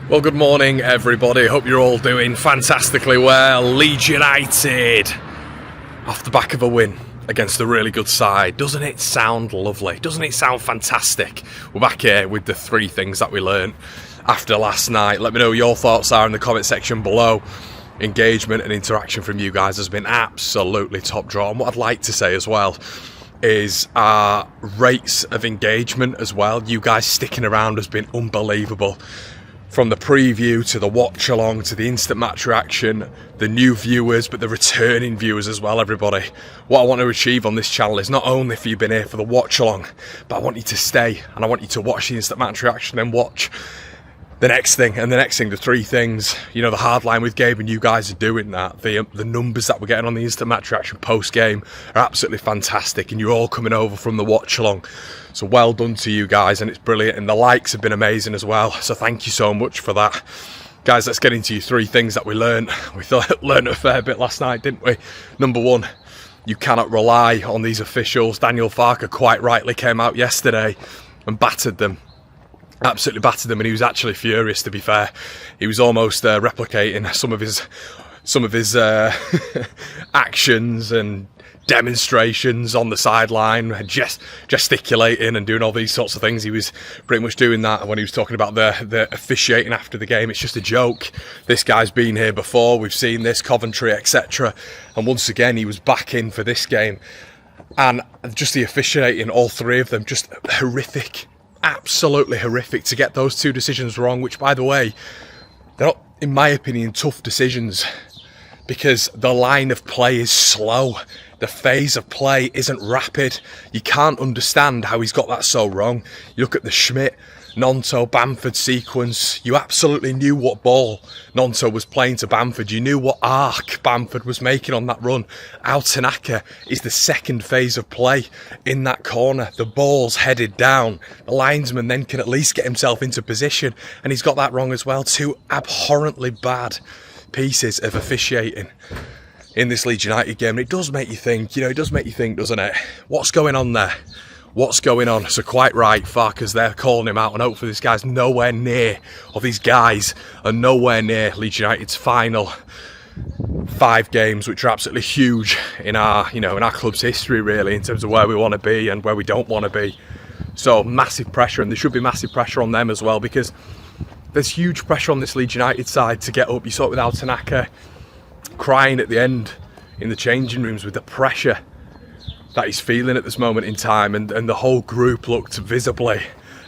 Well, good morning, everybody. Hope you're all doing fantastically well. Leeds United off the back of a win against a really good side. Doesn't it sound lovely? Doesn't it sound fantastic? We're back here with the three things that we learned after last night. Let me know what your thoughts are in the comment section below. Engagement and interaction from you guys has been absolutely top draw. And what I'd like to say as well is our rates of engagement as well. You guys sticking around has been unbelievable. From the preview to the watch along to the instant match reaction, the new viewers but the returning viewers as well, everybody. What I want to achieve on this channel is not only if you've been here for the watch along, but I want you to stay and I want you to watch the instant match reaction and watch the next thing and the next thing, the three things. You know, the hard line with Gabe and you guys are doing that. The numbers that we're getting on the instant match reaction post game are absolutely fantastic and you're all coming over from the watch along. So well done to you guys and it's brilliant and the likes have been amazing as well. So thank you so much for that. Guys, let's get into your three things that we learned. We learned a fair bit last night, didn't we? Number one, you cannot rely on these officials. Daniel Farker quite rightly came out yesterday and battered them. Absolutely battered them, and he was actually furious, to be fair. He was almost replicating some of his actions and demonstrations on the sideline, gesticulating and doing all these sorts of things. He was pretty much doing that when he was talking about the officiating after the game. It's just a joke. This guy's been here before. We've seen this, Coventry, etc. And once again, he was back in for this game. And just the officiating, all three of them, just horrific. Absolutely horrific to get those two decisions wrong, which, by the way, they're not, in my opinion, tough decisions because the line of play is slow. The phase of play isn't rapid. You can't understand how he's got that so wrong. You look at the Schmidt, Nonto, Bamford sequence. You absolutely knew what ball Nonto was playing to Bamford. You knew what arc Bamford was making on that run. Al Tanaka is the second phase of play in that corner. The ball's headed down. The linesman then can at least get himself into position. And he's got that wrong as well. Two abhorrently bad pieces of officiating in this Leeds United game. And it does make you think, it does make you think, doesn't it? What's going on there? What's going on? So quite right, Farker's there calling him out, and hopefully this guy's nowhere near, or these guys are nowhere near Leeds United's final 5 games, which are absolutely huge in our, in our club's history, really, in terms of where we want to be and where we don't want to be. So massive pressure, and there should be massive pressure on them as well, because there's huge pressure on this Leeds United side to get up. You saw it with Al Tanaka crying at the end in the changing rooms with the pressure that he's feeling at this moment in time, and the whole group looked visibly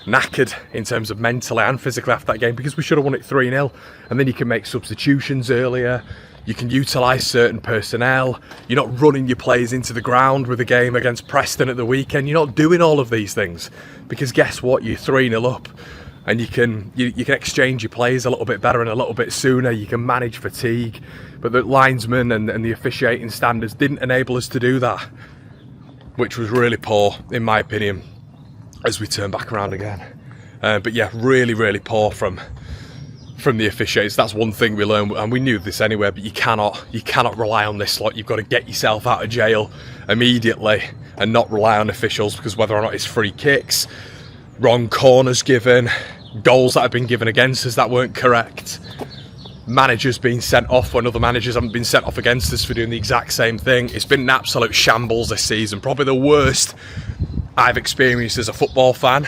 knackered in terms of mentally and physically after that game, because we should have won it 3-0, and then you can make substitutions earlier, you can utilise certain personnel, you're not running your players into the ground with a game against Preston at the weekend. You're not doing all of these things because guess what, you're 3-0 up and you can exchange your players a little bit better and a little bit sooner. You can manage fatigue, but the linesmen and the officiating standards didn't enable us to do that, which was really poor, in my opinion, as we turn back around again. But yeah, really, really poor from the officiators. That's one thing we learned, and we knew this anyway, but you cannot rely on this lot. You've got to get yourself out of jail immediately and not rely on officials, because whether or not it's free kicks, wrong corners given, goals that have been given against us that weren't correct, managers being sent off when other managers haven't been sent off against us for doing the exact same thing. It's been an absolute shambles this season, probably the worst I've experienced as a football fan,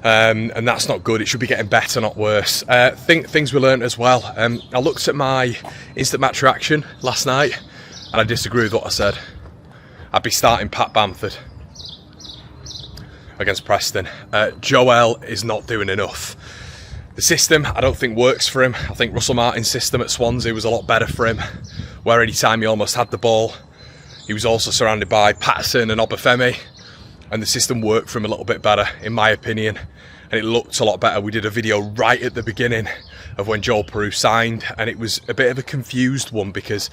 and that's not good. It should be getting better, not worse. Things we learned as well. I looked at my instant match reaction last night and I disagree with what I said. I'd be starting Pat Bamford against Preston. Joel is not doing enough. The system, I don't think, works for him. I think Russell Martin's system at Swansea was a lot better for him, where any time he almost had the ball, he was also surrounded by Patterson and Obafemi, and the system worked for him a little bit better, in my opinion, and it looked a lot better. We did a video right at the beginning of when Joel Peru signed, and it was a bit of a confused one because,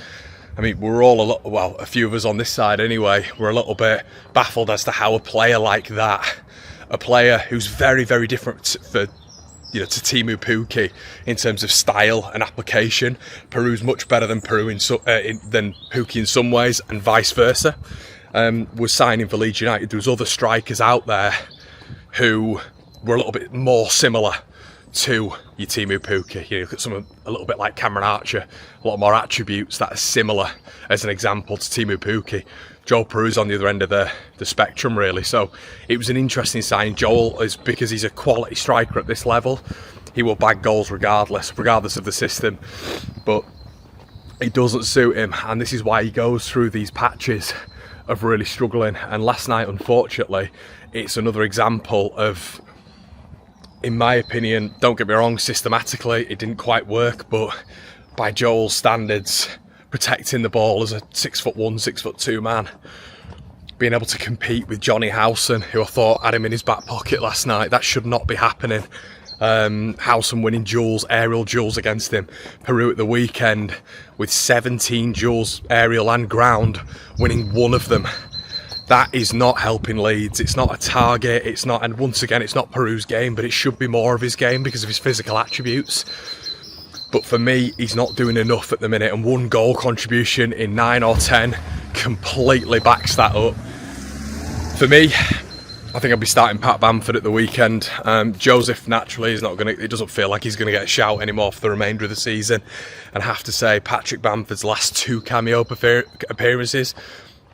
I mean, we're all a few of us on this side anyway, we're a little bit baffled as to how a player like that, a player who's very, very different to Timu Pukki in terms of style and application. Peru's much better than than Pukki in some ways, and vice versa. Was signing for Leeds United. There was other strikers out there who were a little bit more similar to your Teemu Pukki. You look at someone a little bit like Cameron Archer, a lot more attributes that are similar, as an example, to Teemu Pukki. Joel Perew's on the other end of the spectrum, really. So it was an interesting sign. Joel is, because he's a quality striker at this level, he will bag goals regardless of the system. But it doesn't suit him, and this is why he goes through these patches of really struggling. And last night, unfortunately, it's another example of, in my opinion, don't get me wrong, systematically it didn't quite work, but by Joel's standards, protecting the ball as a 6'1", 6'2" man, being able to compete with Johnny Howson, who I thought had him in his back pocket last night, that should not be happening. Howson winning duels, aerial duels against him. Peru at the weekend with 17 duels, aerial and ground, winning one of them. That is not helping Leeds. It's not a target. It's not, and once again, it's not Peru's game, but it should be more of his game because of his physical attributes. But for me, he's not doing enough at the minute, and one goal contribution in 9 or 10 completely backs that up. For me, I think I'll be starting Pat Bamford at the weekend. Joseph naturally is not going to. It doesn't feel like he's going to get a shout anymore for the remainder of the season. And I have to say, Patrick Bamford's last 2 cameo appearances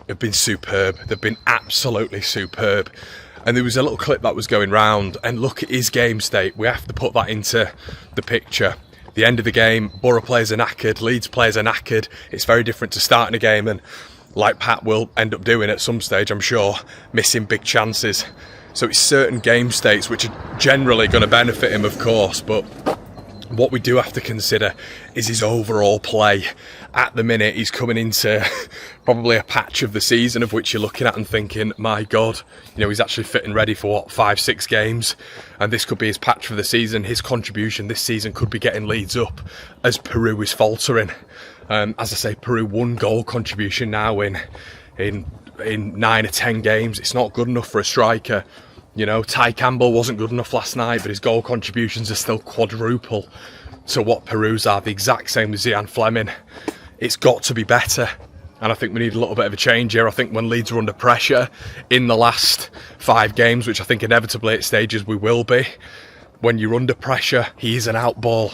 have been superb. They've been absolutely superb. And there was a little clip that was going round, and look at his game state. We have to put that into the picture. The end of the game, Borough players are knackered, Leeds players are knackered. It's very different to starting a game, and like Pat will end up doing at some stage, I'm sure, missing big chances. So it's certain game states which are generally going to benefit him, of course, but what we do have to consider is his overall play. At the minute, he's coming into probably a patch of the season of which you're looking at and thinking, my God, he's actually fit and ready for 5-6 games, and this could be his patch for the season. His contribution this season could be getting Leeds up as Peru is faltering. As I say, Peru 1 goal contribution now in 9 or 10 games. It's not good enough for a striker. Ty Campbell wasn't good enough last night, but his goal contributions are still quadruple to what Peru's are, the exact same as Zian Fleming. It's got to be better, and I think we need a little bit of a change here. I think when Leeds are under pressure in the last 5 games, which I think inevitably at stages we will be, when you're under pressure, he's an out ball.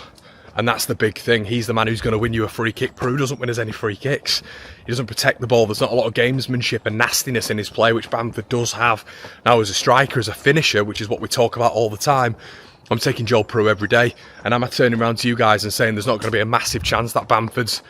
And that's the big thing. He's the man who's going to win you a free kick. Peru doesn't win us any free kicks. He doesn't protect the ball. There's not a lot of gamesmanship and nastiness in his play, which Bamford does have. Now, as a striker, as a finisher, which is what we talk about all the time, I'm taking Joel Peru every day. And am I turning around to you guys and saying there's not going to be a massive chance that Bamford's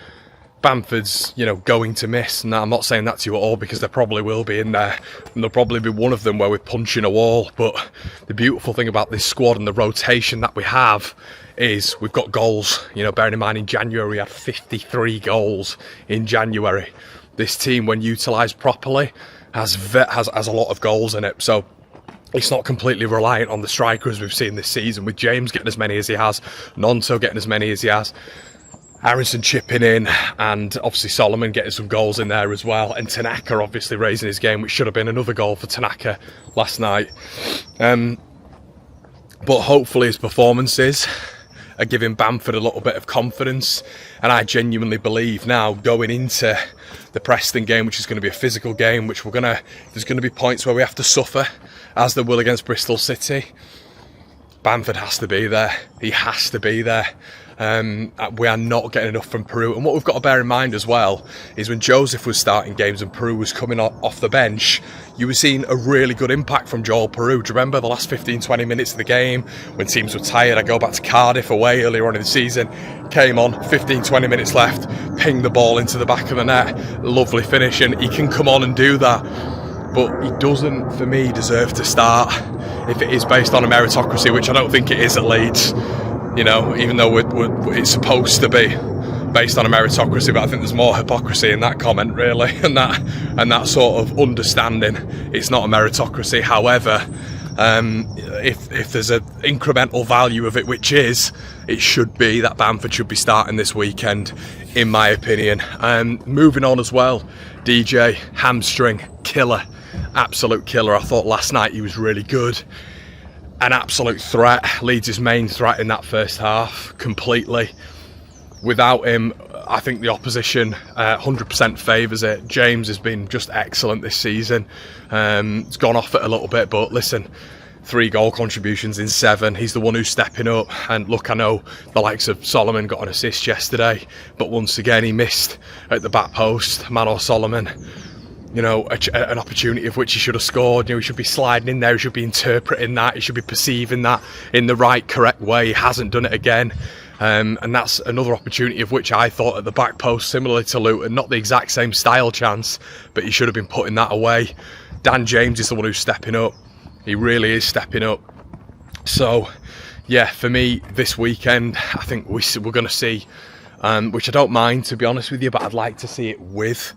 going to miss? No, I'm not saying that to you at all, because there probably will be in there. And there'll probably be one of them where we're punching a wall. But the beautiful thing about this squad and the rotation that we have is we've got goals. Bearing in mind in January we had 53 goals in January. This team, when utilised properly, has a lot of goals in it. So it's not completely reliant on the strikers we've seen this season, with James getting as many as he has, Nonto getting as many as he has, Aronson chipping in, and obviously Solomon getting some goals in there as well, and Tanaka obviously raising his game, which should have been another goal for Tanaka last night. But hopefully his performances are giving Bamford a little bit of confidence, and I genuinely believe now going into the Preston game, which is going to be a physical game, which there's going to be points where we have to suffer, as there will against Bristol City. Bamford has to be there. He has to be there. We are not getting enough from Peru. And what we've got to bear in mind as well is when Joseph was starting games and Peru was coming off the bench, you were seeing a really good impact from Joel Peru. Do you remember the last 15-20 minutes of the game when teams were tired? I go back to Cardiff away earlier on in the season, came on, 15-20 minutes left, pinged the ball into the back of the net, lovely finish, and he can come on and do that. But he doesn't, for me, deserve to start if it is based on a meritocracy, which I don't think it is at Leeds. Even though it's supposed to be based on a meritocracy, but I think there's more hypocrisy in that comment, really, and that sort of understanding. It's not a meritocracy. However, if there's an incremental value of it, which is, it should be that Bamford should be starting this weekend, in my opinion. Moving on as well, DJ, hamstring, killer, absolute killer. I thought last night he was really good. An absolute threat. Leeds' main threat in that first half, completely. Without him, I think the opposition 100% favours it. James has been just excellent this season. It's gone off it a little bit, but listen, 3 goal contributions in 7. He's the one who's stepping up. And look, I know the likes of Solomon got an assist yesterday, but once again he missed at the back post. Manor Solomon, you know, an opportunity of which he should have scored. You know, he should be sliding in there, he should be interpreting that, he should be perceiving that in the right, correct way. He hasn't done it again. And that's another opportunity of which I thought at the back post, similarly to Luton, not the exact same style chance, but he should have been putting that away. Dan James is the one who's stepping up. He really is stepping up. So, yeah, for me, this weekend, I think we're going to see, which I don't mind, to be honest with you, but I'd like to see it with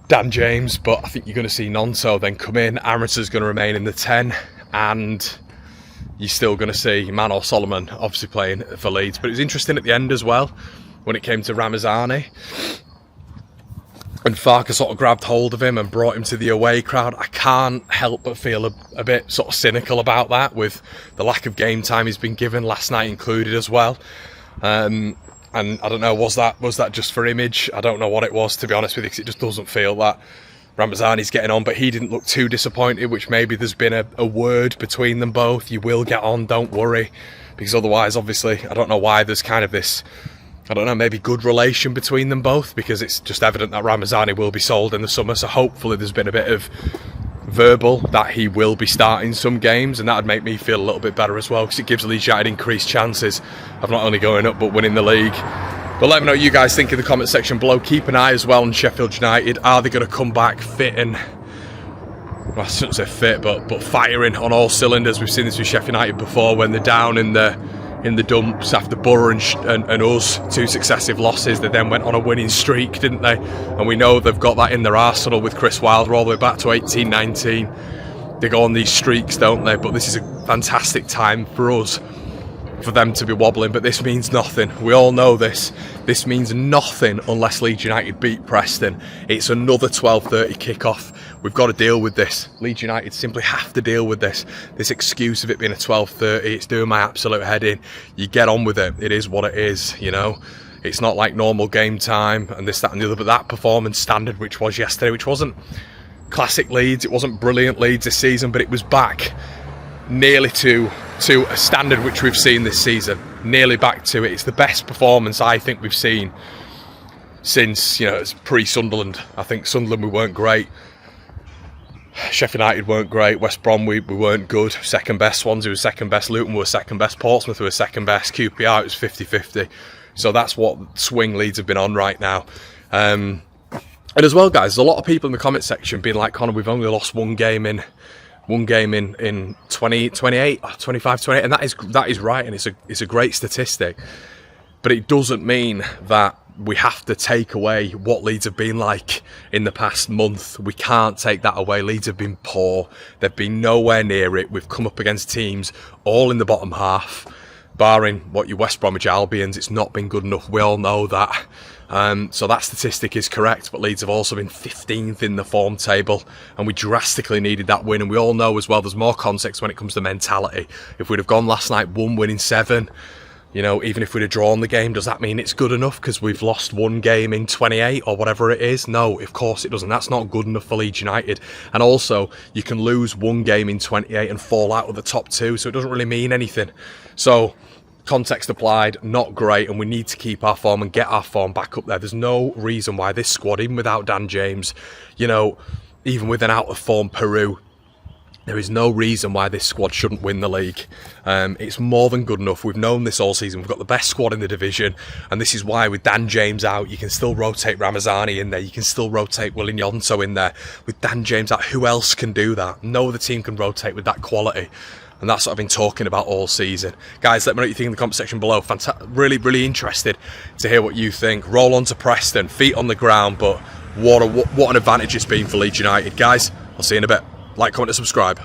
Dan James, but I think you're going to see Nonso then come in. Amundsen's going to remain in the 10, and you're still going to see Manor Solomon obviously playing for Leeds. But it was interesting at the end as well, when it came to Ramazani, and Farke sort of grabbed hold of him and brought him to the away crowd. I can't help but feel a bit sort of cynical about that, with the lack of game time he's been given, last night included as well. And I don't know, was that just for image? I don't know what it was, to be honest with you, because it just doesn't feel that Ramazani's getting on, but he didn't look too disappointed, which maybe there's been a word between them both. You will get on, don't worry, because otherwise, obviously, I don't know why there's kind of this, I don't know, maybe good relation between them both, because it's just evident that Ramazani will be sold in the summer, so hopefully there's been a bit of verbal that he will be starting some games, and that would make me feel a little bit better as well, because it gives Leeds United increased chances of not only going up but winning the league. But let me know what you guys think in the comment section below. Keep an eye as well on Sheffield United. Are they going to come back fit and, well, I shouldn't say fit, but firing on all cylinders? We've seen this with Sheffield United before, when they're down in the dumps after Borough and us, 2 successive losses. They then went on a winning streak, didn't they? And we know they've got that in their arsenal with Chris Wilder all the way back to 18-19. They go on these streaks, don't they? But this is a fantastic time for us, for them to be wobbling, but this means nothing. We all know this. This means nothing unless Leeds United beat Preston. It's another 12:30 kickoff. We've got to deal with this. Leeds United simply have to deal with this. This excuse of it being a 12:30, it's doing my absolute head in. You get on with it. It is what it is, you know. It's not like normal game time and this, that and the other, but that performance standard which was yesterday, which wasn't classic Leeds, it wasn't brilliant Leeds this season, but it was back nearly to a standard which we've seen this season, nearly back to it. It's the best performance I think we've seen since, you know, it's pre-Sunderland. I think Sunderland, we weren't great. Sheffield United weren't great. West Brom, we weren't good. Second best. Swansea was second best. Luton were second best. Portsmouth were second best. QPR, it was 50-50. So that's what swing Leeds have been on right now. And as well, guys, there's a lot of people in the comment section being like, Connor, we've only lost one game in 25, 28, and that is right, and it's a great statistic, but it doesn't mean that we have to take away what Leeds have been like in the past month. We can't take that away. Leeds have been poor. They've been nowhere near it. We've come up against teams all in the bottom half, barring what your West Bromwich Albions. It's not been good enough. We all know that. So that statistic is correct, but Leeds have also been 15th in the form table, and we drastically needed that win. And we all know as well, there's more context when it comes to mentality. If we'd have gone last night 1 win in 7, you know, even if we'd have drawn the game, does that mean it's good enough because we've lost 1 game in 28 or whatever it is? No, of course it doesn't. That's not good enough for Leeds United. And also, you can lose 1 game in 28 and fall out of the top 2, so it doesn't really mean anything. So, context applied, not great, and we need to keep our form and get our form back up there. There's no reason why this squad, even without Dan James, you know, even with an out-of-form Peru, there is no reason why this squad shouldn't win the league. It's more than good enough. We've known this all season. We've got the best squad in the division, and this is why with Dan James out, you can still rotate Ramazani in there. You can still rotate Willian Yonso in there. With Dan James out, who else can do that? No other team can rotate with that quality. And that's what I've been talking about all season. Guys, let me know what you think in the comment section below. Really, really interested to hear what you think. Roll on to Preston, feet on the ground, but what an advantage it's been for Leeds United. Guys, I'll see you in a bit. Like, comment and subscribe.